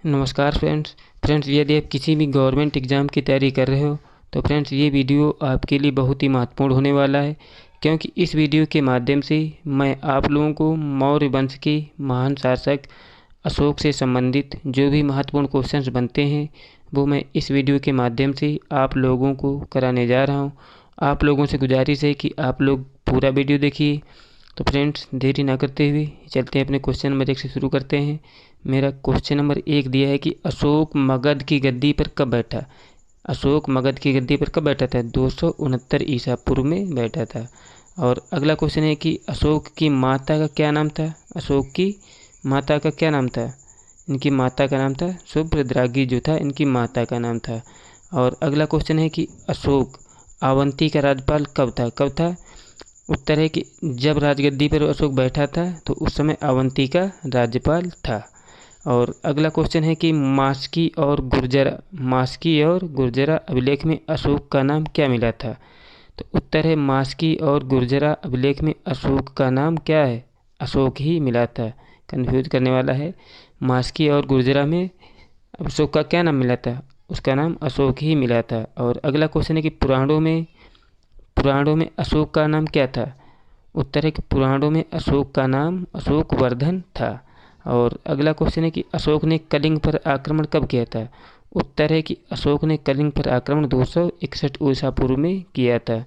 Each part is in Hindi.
नमस्कार फ्रेंड्स यदि आप किसी भी गवर्नमेंट एग्ज़ाम की तैयारी कर रहे हो तो फ्रेंड्स ये वीडियो आपके लिए बहुत ही महत्वपूर्ण होने वाला है, क्योंकि इस वीडियो के माध्यम से मैं आप लोगों को मौर्य वंश के महान शासक अशोक से संबंधित जो भी महत्वपूर्ण क्वेश्चंस बनते हैं वो मैं इस वीडियो के माध्यम से आप लोगों को कराने जा रहा हूँ। आप लोगों से गुजारिश है कि आप लोग पूरा वीडियो देखिए। तो फ्रेंड्स देरी ना करते हुए चलते हैं अपने क्वेश्चन नंबर 1 से शुरू करते हैं। मेरा क्वेश्चन नंबर 1 दिया है कि अशोक मगध की गद्दी पर कब बैठा। अशोक मगध की गद्दी पर कब बैठा था? 269 ईसा पूर्व में बैठा था। और अगला क्वेश्चन है कि अशोक की माता का क्या नाम था? अशोक की माता का क्या नाम था? इनकी माता का नाम था सुभद्रागी, जो था इनकी माता का नाम था। और अगला क्वेश्चन है कि अशोक अवंती का राज्यपाल कब था? कब था? उत्तर है कि जब राजगद्दी पर अशोक बैठा था तो उस समय अवंती का राज्यपाल था। और अगला क्वेश्चन है कि मास्की और गुर्जरा अभिलेख में अशोक का नाम क्या मिला था? तो उत्तर है मास्की और गुर्जरा अभिलेख में अशोक का नाम क्या है? अशोक ही मिला था। कन्फ्यूज करने वाला है। मास्की और गुर्जरा में अशोक का क्या नाम मिला था? उसका नाम अशोक ही मिला था। और अगला क्वेश्चन है कि पुराणों में अशोक का नाम क्या था? उत्तर है कि पुराणों में अशोक का नाम अशोकवर्धन था। और अगला क्वेश्चन है कि अशोक ने कलिंग पर आक्रमण कब किया था? उत्तर है कि अशोक ने कलिंग पर आक्रमण 261 ईसा पूर्व में किया था।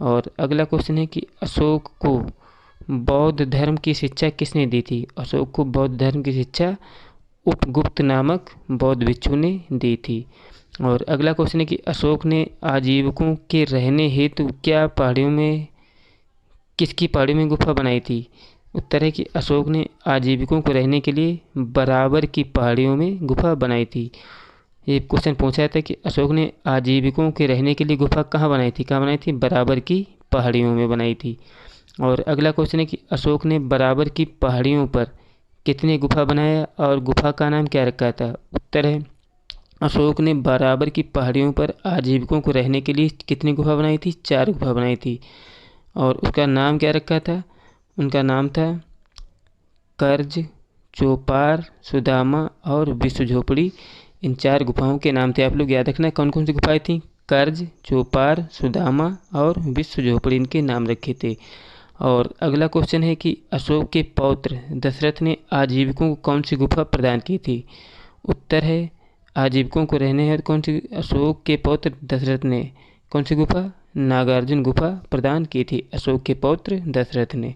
और अगला क्वेश्चन है कि अशोक को बौद्ध धर्म की शिक्षा किसने दी थी? अशोक को बौद्ध धर्म की शिक्षा उपगुप्त नामक बौद्ध भिक्षु ने दी थी। और अगला क्वेश्चन है कि अशोक ने आजीविकों के रहने हेतु किसकी पहाड़ियों में गुफा बनाई थी? उत्तर है कि अशोक ने आजीविकों को रहने के लिए बराबर की पहाड़ियों में गुफा बनाई थी। ये क्वेश्चन पूछा था कि अशोक ने आजीविकों के रहने के लिए गुफा कहाँ बनाई थी? कहाँ बनाई थी? बराबर की पहाड़ियों में बनाई थी। और अगला क्वेश्चन है कि अशोक ने बराबर की पहाड़ियों पर कितने गुफा बनाया और गुफा का नाम क्या रखा था? उत्तर है अशोक ने बराबर की पहाड़ियों पर आजीविकों को रहने के लिए कितनी गुफा बनाई थी? 4 गुफा बनाई थी। और उसका नाम क्या रखा था? उनका नाम था कर्ज, चौपार, सुदामा और विश्व झोपड़ी। इन 4 गुफाओं के नाम थे। आप लोग याद रखना कौन कौन सी गुफाएं थी। कर्ज, चौपार, सुदामा और विश्व झोपड़ी, इनके नाम रखे थे। और अगला क्वेश्चन है कि अशोक के पौत्र दशरथ ने आजीविकों को कौन सी गुफा प्रदान की थी? उत्तर है आजीविकों को रहने हेतु कौन सी अशोक के पौत्र दशरथ ने कौन सी गुफा? नागार्जुन गुफा प्रदान की थी अशोक के पौत्र दशरथ ने।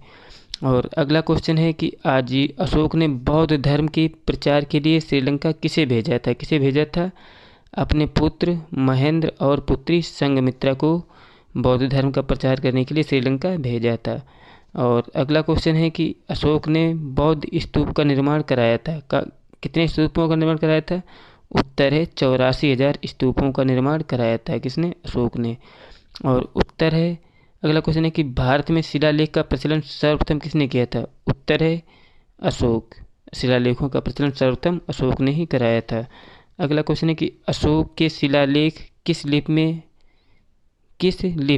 और अगला क्वेश्चन है कि अशोक ने बौद्ध धर्म के प्रचार के लिए श्रीलंका किसे भेजा था? किसे भेजा था? अपने पुत्र महेंद्र और पुत्री संघमित्रा को बौद्ध धर्म का प्रचार करने के लिए श्रीलंका भेजा था। और अगला क्वेश्चन है कि अशोक ने बौद्ध स्तूप का निर्माण कराया था। कितने स्तूपों का निर्माण कराया था? उत्तर है 84,000 स्तूपों का निर्माण कराया था। किसने? अशोक ने। और उत्तर है अगला क्वेश्चन है कि भारत में शिलालेख का प्रचलन सर्वप्रथम किसने किया था? उत्तर है अशोक। शिलालेखों का प्रचलन सर्वप्रथम अशोक ने ही कराया था। अगला क्वेश्चन है कि अशोक के शिलालेख किस लिपि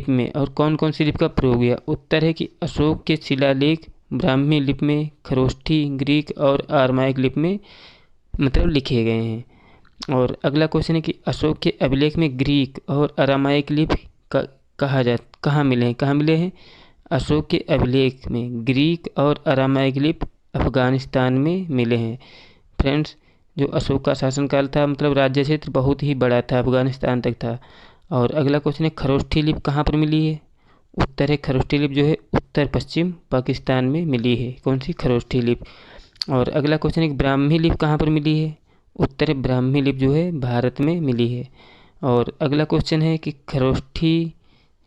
में और कौन कौन सी लिपि का प्रयोग हुआ? उत्तर है कि अशोक के शिलालेख ब्राह्मी लिपि में, खरोष्ठी, ग्रीक और आरमाइक लिपि में लिखे गए हैं। और अगला क्वेश्चन है कि अशोक के अभिलेख में ग्रीक और अरामाइक लिपि कहाँ मिले हैं? अशोक के अभिलेख में ग्रीक और अरामाइक लिपि अफगानिस्तान में मिले हैं। फ्रेंड्स, जो अशोक का शासनकाल था राज्य क्षेत्र बहुत ही बड़ा था, अफगानिस्तान तक था। और अगला क्वेश्चन है खरोष्ठी लिपि कहाँ पर मिली है? उत्तर है खरोष्ठी लिपि जो है उत्तर पश्चिम पाकिस्तान में मिली है। कौन सी? खरोष्ठी लिपि। और अगला क्वेश्चन है ब्राह्मी लिपि कहाँ पर मिली है? उत्तर है ब्राह्मी लिपि जो है भारत में मिली है। और अगला क्वेश्चन है कि खरोष्ठी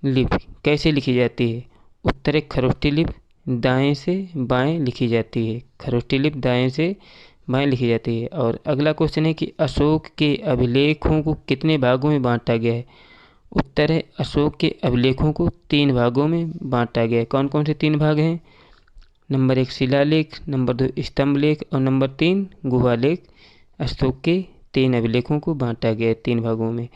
लिपि कैसे लिखी जाती है? उत्तर है खरोष्ठी लिपि दाएं से बाएं लिखी जाती है। खरोष्ठी लिपि दाएं से बाएं लिखी जाती है। और अगला क्वेश्चन है कि अशोक के अभिलेखों को कितने भागों में बांटा गया है? उत्तर है अशोक के अभिलेखों को 3 भागों में बांटा गया है। कौन कौन से 3 भाग हैं? नंबर 1 शिलालेख, नंबर 2 स्तंभ लेख और नंबर 3 गुहालेख। अशोक के 3 अभिलेखों को बांटा गया है 3 भागों में।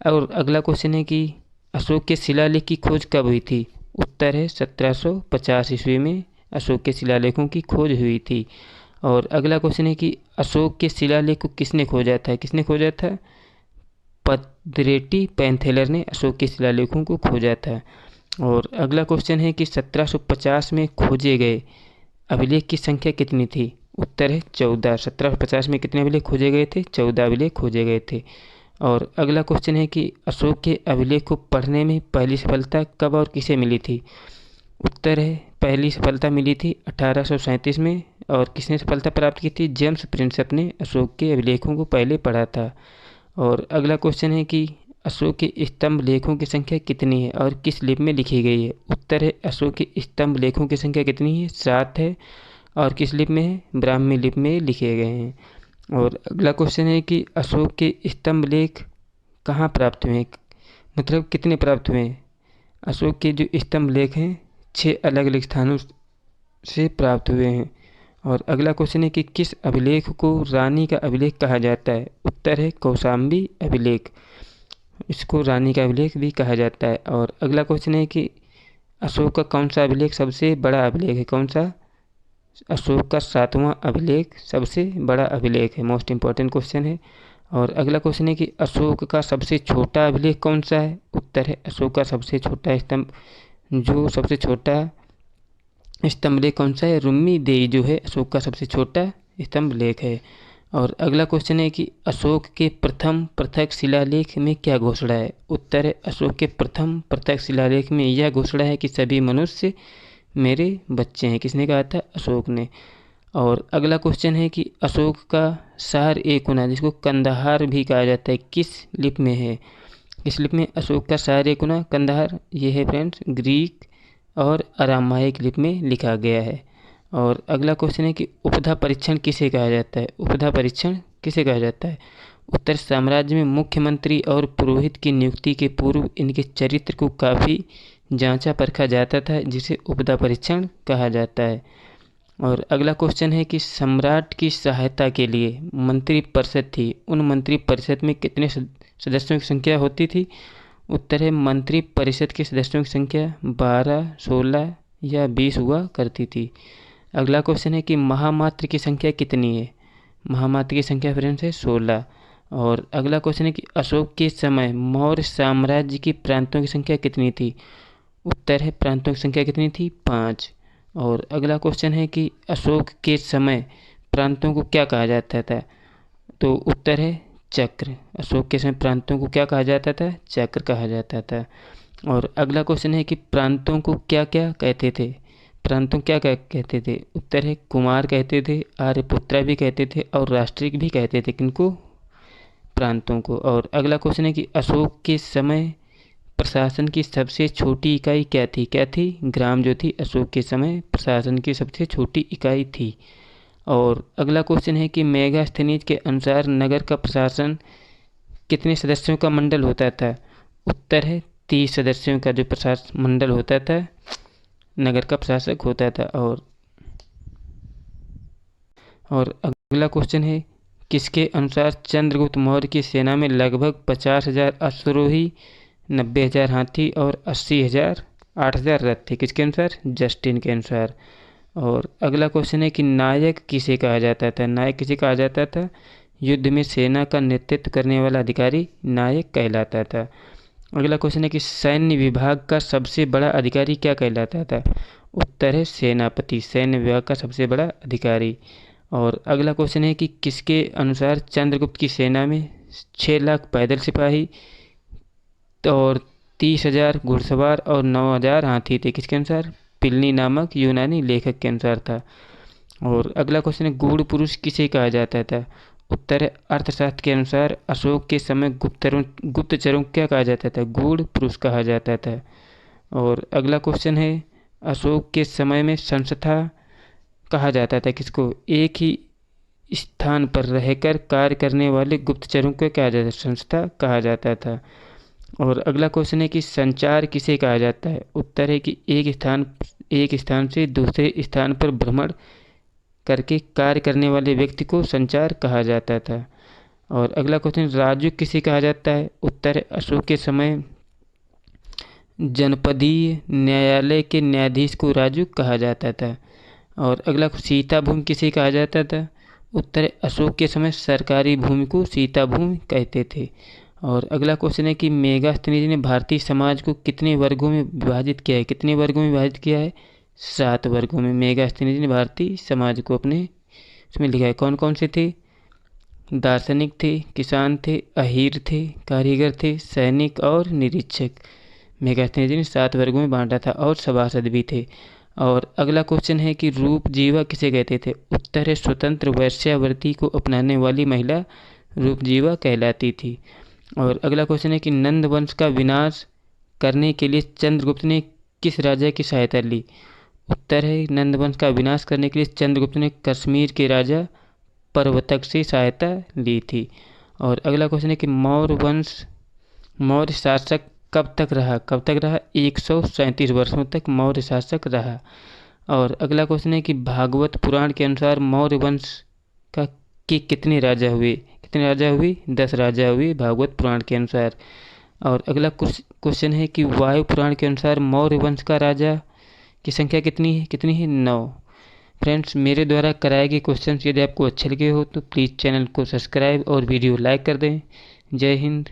और अगला क्वेश्चन है कि अशोक के शिलालेख की खोज कब हुई थी? उत्तर है 1750 ईस्वी में अशोक के शिलालेखों की खोज हुई थी। और अगला क्वेश्चन है कि अशोक के शिलालेख को किसने खोजा था? किसने खोजा था? पदरेटी पैंथेलर ने अशोक के शिलालेखों को खोजा था। और अगला क्वेश्चन है कि 1750 में खोजे गए अभिलेख की संख्या कितनी थी? उत्तर है 14। 1750 में कितने अभिलेख खोजे गए थे? 14 अभिलेख खोजे गए थे। और अगला क्वेश्चन है कि अशोक के अभिलेख को पढ़ने में पहली सफलता कब और किसे मिली थी? उत्तर है पहली सफलता मिली थी 1837 में। और किसने सफलता प्राप्त की थी? जेम्स प्रिंसेप ने अशोक के अभिलेखों को पहले पढ़ा था। और अगला क्वेश्चन है कि अशोक के स्तंभ लेखों की संख्या कितनी है और किस लिपि में लिखी गई है? उत्तर है अशोक के स्तंभ लेखों की संख्या कितनी है? 7 है। और किस लिपि में है? ब्राह्मी लिपि में लिखे गए हैं। और अगला क्वेश्चन है कि अशोक के स्तंभ लेख कहाँ प्राप्त हुए हैं? मतलब कितने प्राप्त हुए हैं? अशोक के जो स्तंभ लेख हैं 6 अलग अलग स्थानों से प्राप्त हुए हैं। और अगला क्वेश्चन है कि किस अभिलेख को रानी का अभिलेख कहा जाता है? उत्तर है कौशाम्बी अभिलेख। इसको रानी का अभिलेख भी कहा जाता है। और अगला क्वेश्चन है कि अशोक का कौन सा अभिलेख सबसे बड़ा अभिलेख है? कौन सा? अशोक का 7वां अभिलेख सबसे बड़ा अभिलेख है। मोस्ट इंपॉर्टेंट क्वेश्चन है। और अगला क्वेश्चन है कि अशोक का सबसे छोटा अभिलेख कौन सा है? उत्तर है अशोक का सबसे छोटा स्तंभ जो सबसे छोटा स्तंभ लेख कौन सा है? रुम्मी देई जो है अशोक का सबसे छोटा स्तंभ लेख है। और अगला क्वेश्चन है कि अशोक के प्रथम पृथक शिलालेख में क्या घोषणा है? उत्तर है अशोक के प्रथम पृथक शिलालेख में यह घोषणा है कि सभी मनुष्य मेरे बच्चे हैं। किसने कहा था? अशोक ने। और अगला क्वेश्चन है कि अशोक का शहर एकुना जिसको कंदहार भी कहा जाता है किस लिपि में है? किस लिपि में अशोक का शहर एकुना कंदहार ये है फ्रेंड्स ग्रीक और अरामाइक लिपि में लिखा गया है। और अगला क्वेश्चन है कि उपधा परीक्षण किसे कहा जाता है? उपधा परीक्षण किसे कहा जाता है? उत्तर साम्राज्य में मुख्यमंत्री और पुरोहित की नियुक्ति के पूर्व इनके चरित्र को काफ़ी जांचा परखा जाता था जिसे उपधा परीक्षण कहा जाता है। और अगला क्वेश्चन है कि सम्राट की सहायता के लिए मंत्री परिषद थी उन मंत्री परिषद में कितने सदस्यों की संख्या होती थी? उत्तर है मंत्री परिषद के सदस्यों की संख्या 12, 16 या 20 हुआ करती थी। अगला क्वेश्चन है कि महामात्र की संख्या कितनी है? महामात्र की संख्या फ्रेंड्स है 16। और अगला क्वेश्चन है कि अशोक के समय मौर्य साम्राज्य की प्रांतों की संख्या कितनी थी? उत्तर है प्रांतों की संख्या कितनी थी? 5। और अगला क्वेश्चन है कि अशोक के समय प्रांतों को क्या कहा जाता था? तो उत्तर है चक्र। अशोक के समय प्रांतों को क्या कहा जाता था? चक्र कहा जाता था। और अगला क्वेश्चन है कि प्रांतों को क्या क्या कहते थे? प्रांतों क्या क्या कहते थे? उत्तर है कुमार कहते थे, आर्यपुत्रा भी कहते थे और राष्ट्रिक भी कहते थे। किनको? प्रांतों को। और अगला क्वेश्चन है कि अशोक के समय प्रशासन की सबसे छोटी इकाई क्या थी? क्या थी? ग्राम जो थी अशोक के समय प्रशासन की सबसे छोटी इकाई थी। और अगला क्वेश्चन है कि मेगास्थनीज के अनुसार नगर का प्रशासन कितने सदस्यों का मंडल होता था? उत्तर है 30 सदस्यों का जो प्रशासन मंडल होता था नगर का प्रशासक होता था। और अगला क्वेश्चन है किसके अनुसार चंद्रगुप्त मौर्य की सेना में लगभग 50,000 अश्वरोही, 90,000 हाथी और 80,000 8,000 रथ थे? किसके अनुसार? जस्टिन के अनुसार। और अगला क्वेश्चन है कि नायक किसे कहा जाता था? नायक किसे कहा जाता था? युद्ध में सेना का नेतृत्व करने वाला अधिकारी नायक कहलाता था। अगला क्वेश्चन है कि सैन्य विभाग का सबसे बड़ा अधिकारी क्या कहलाता था? उत्तर है सेनापति। सैन्य विभाग का सबसे बड़ा अधिकारी। और अगला क्वेश्चन है कि किसके अनुसार चंद्रगुप्त की सेना में 6 लाख पैदल सिपाही और 30,000 घुड़सवार और 9,000 हाथी थे? किसके अनुसार? प्लिनी नामक यूनानी लेखक के अनुसार था। और अगला क्वेश्चन है गूढ़ पुरुष किसे कहा जाता था? उत्तर है अर्थशास्त्र के अनुसार अशोक के समय गुप्तचरों क्या कहा जाता था? गूढ़ पुरुष कहा जाता था। और अगला क्वेश्चन है अशोक के समय में संस्था कहा जाता था किसको? एक ही स्थान पर रहकर कार्य करने वाले गुप्तचरों को क्या कहा जाता था? संस्था कहा जाता था। और अगला क्वेश्चन है कि संचार किसे कहा जाता है? उत्तर है कि एक स्थान से दूसरे स्थान पर भ्रमण करके कार्य करने वाले व्यक्ति को संचार कहा जाता था। और अगला क्वेश्चन राजयुग किसे कहा जाता है? उत्तर है अशोक के समय जनपदीय न्यायालय के न्यायाधीश को राजयुग कहा जाता था। और अगला सीता भूमि किसे कहा जाता था? उत्तर, अशोक के समय सरकारी भूमि को सीता भूमि कहते थे। और अगला क्वेश्चन है कि मेगास्थनीज ने भारतीय समाज को कितने वर्गों में विभाजित किया है? कितने वर्गों में विभाजित किया है? 7 वर्गों में मेगास्थनीज ने भारतीय समाज को अपने उसमें लिखा है। कौन कौन से थे? दार्शनिक थे, किसान थे, अहीर थे, कारीगर थे, सैनिक और निरीक्षक। मेगास्थनीज ने 7 वर्गों में बांटा था और सभासद भी थे। और अगला क्वेश्चन है कि रूपजीवा किसे कहते थे? उत्तर है, स्वतंत्र वैश्यावृत्ति को अपनाने वाली महिला रूपजीवा कहलाती थी। और अगला क्वेश्चन है कि नंद वंश का विनाश करने के लिए चंद्रगुप्त ने किस राजा की सहायता ली? उत्तर है, नंद वंश का विनाश करने के लिए चंद्रगुप्त ने कश्मीर के राजा परवतक से सहायता ली थी। और अगला क्वेश्चन है कि मौर्य शासक कब तक रहा? कब तक रहा? 137 वर्षों तक मौर्य शासक रहा। और अगला क्वेश्चन है कि भागवत पुराण के अनुसार मौर्य वंश का के कितने राजा हुए? कितने राजा हुए? 10 राजा हुए भागवत पुराण के अनुसार। और अगला क्वेश्चन है कि वायु पुराण के अनुसार मौर्य वंश का राजा की संख्या कितनी है? कितनी है? 9। फ्रेंड्स, मेरे द्वारा कराए गए क्वेश्चन यदि आपको अच्छे लगे हो तो प्लीज़ चैनल को सब्सक्राइब और वीडियो लाइक कर दें। जय हिंद।